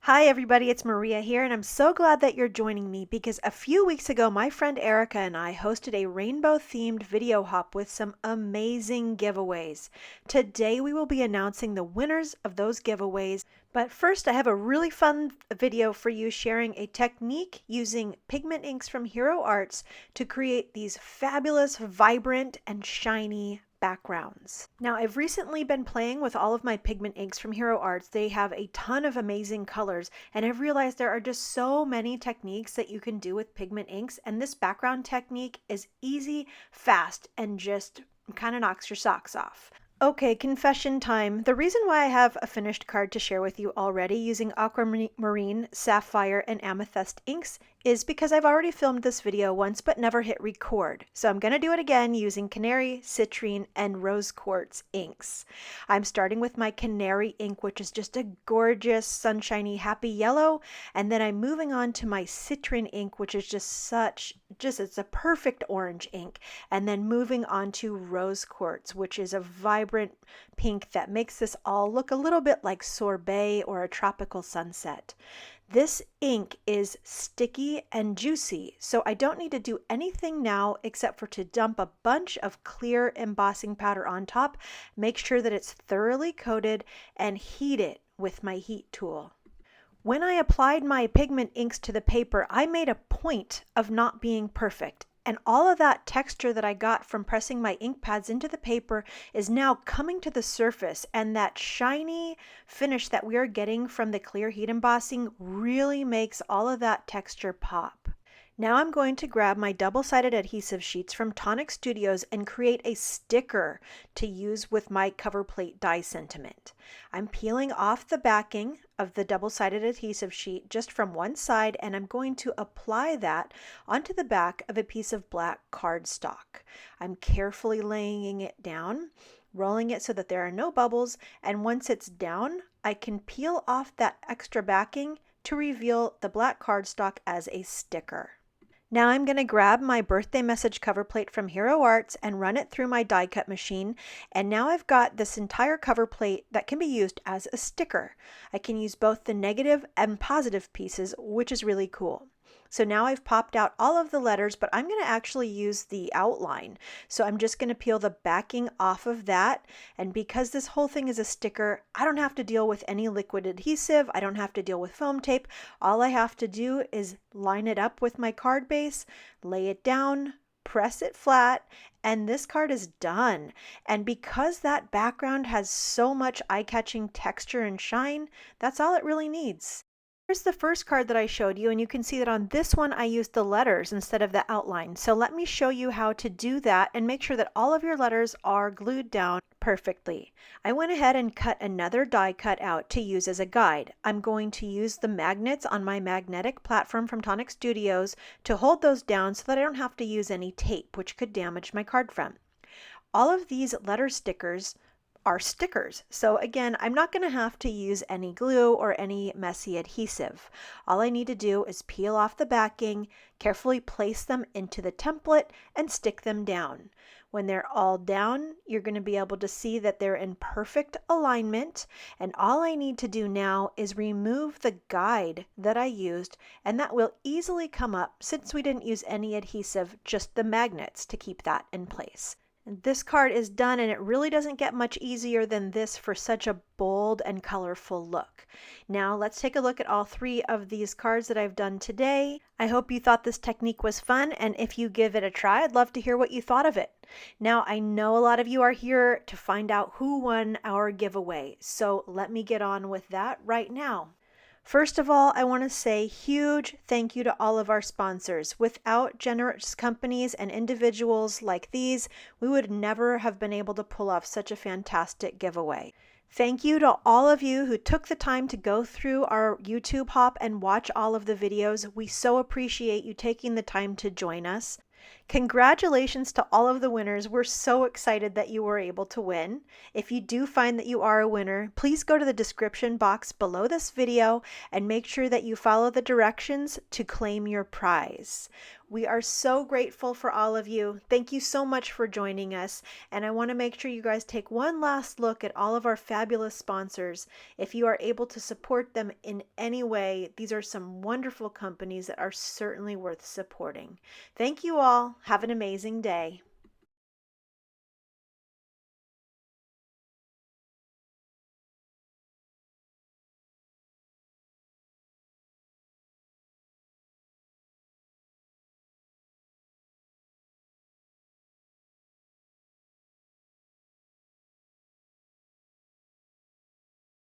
Hi everybody, it's Maria here, and I'm so glad that you're joining me because a few weeks ago my friend Erica and I hosted a rainbow themed video hop with some amazing giveaways. Today we will be announcing the winners of those giveaways, but first I have a really fun video for you sharing a technique using pigment inks from Hero Arts to create these fabulous, vibrant, and shiny backgrounds. Now, I've recently been playing with all of my pigment inks from Hero Arts. They have a ton of amazing colors, and I've realized there are just so many techniques that you can do with pigment inks, and this background technique is easy, fast, and just kind of knocks your socks off. Okay, confession time. The reason why I have a finished card to share with you already using Aquamarine, Sapphire, and Amethyst inks is because I've already filmed this video once but never hit record. So I'm going to do it again using Canary, Citrine, and Rose Quartz inks. I'm starting with my Canary ink, which is just a gorgeous, sunshiny, happy yellow. And then I'm moving on to my Citrine ink, which is it's a perfect orange ink. And then moving on to Rose Quartz, which is a vibrant pink that makes this all look a little bit like sorbet or a tropical sunset. This ink is sticky and juicy, so I don't need to do anything now except for to dump a bunch of clear embossing powder on top, make sure that it's thoroughly coated, and heat it with my heat tool. When I applied my pigment inks to the paper, I made a point of not being perfect. And all of that texture that I got from pressing my ink pads into the paper is now coming to the surface, and that shiny finish that we are getting from the clear heat embossing really makes all of that texture pop. Now I'm going to grab my double-sided adhesive sheets from Tonic Studios and create a sticker to use with my cover plate die sentiment. I'm peeling off the backing of the double-sided adhesive sheet just from one side, and I'm going to apply that onto the back of a piece of black cardstock. I'm carefully laying it down, rolling it so that there are no bubbles, and once it's down, I can peel off that extra backing to reveal the black cardstock as a sticker. Now I'm going to grab my birthday message cover plate from Hero Arts and run it through my die cut machine, and now I've got this entire cover plate that can be used as a sticker. I can use both the negative and positive pieces, which is really cool. So now I've popped out all of the letters, but I'm going to actually use the outline. So I'm just going to peel the backing off of that. And because this whole thing is a sticker, I don't have to deal with any liquid adhesive. I don't have to deal with foam tape. All I have to do is line it up with my card base, lay it down, press it flat, and this card is done. And because that background has so much eye-catching texture and shine, that's all it really needs. Here's the first card that I showed you, and you can see that on this one I used the letters instead of the outline. So let me show you how to do that and make sure that all of your letters are glued down perfectly. I went ahead and cut another die cut out to use as a guide. I'm going to use the magnets on my magnetic platform from Tonic Studios to hold those down so that I don't have to use any tape, which could damage my card front. All of these letter stickers are stickers. So again, I'm not going to have to use any glue or any messy adhesive. All I need to do is peel off the backing, carefully place them into the template, and stick them down. When they're all down, you're going to be able to see that they're in perfect alignment, and all I need to do now is remove the guide that I used, and that will easily come up since we didn't use any adhesive, just the magnets to keep that in place. This card is done, and it really doesn't get much easier than this for such a bold and colorful look. Now let's take a look at all three of these cards that I've done today. I hope you thought this technique was fun, and if you give it a try, I'd love to hear what you thought of it. Now I know a lot of you are here to find out who won our giveaway, so let me get on with that right now. First of all, I want to say huge thank you to all of our sponsors. Without generous companies and individuals like these, we would never have been able to pull off such a fantastic giveaway. Thank you to all of you who took the time to go through our YouTube hop and watch all of the videos. We so appreciate you taking the time to join us. Congratulations to all of the winners. We're so excited that you were able to win. If you do find that you are a winner, please go to the description box below this video and make sure that you follow the directions to claim your prize. We are so grateful for all of you. Thank you so much for joining us. And I want to make sure you guys take one last look at all of our fabulous sponsors. If you are able to support them in any way, these are some wonderful companies that are certainly worth supporting. Thank you all. Have an amazing day.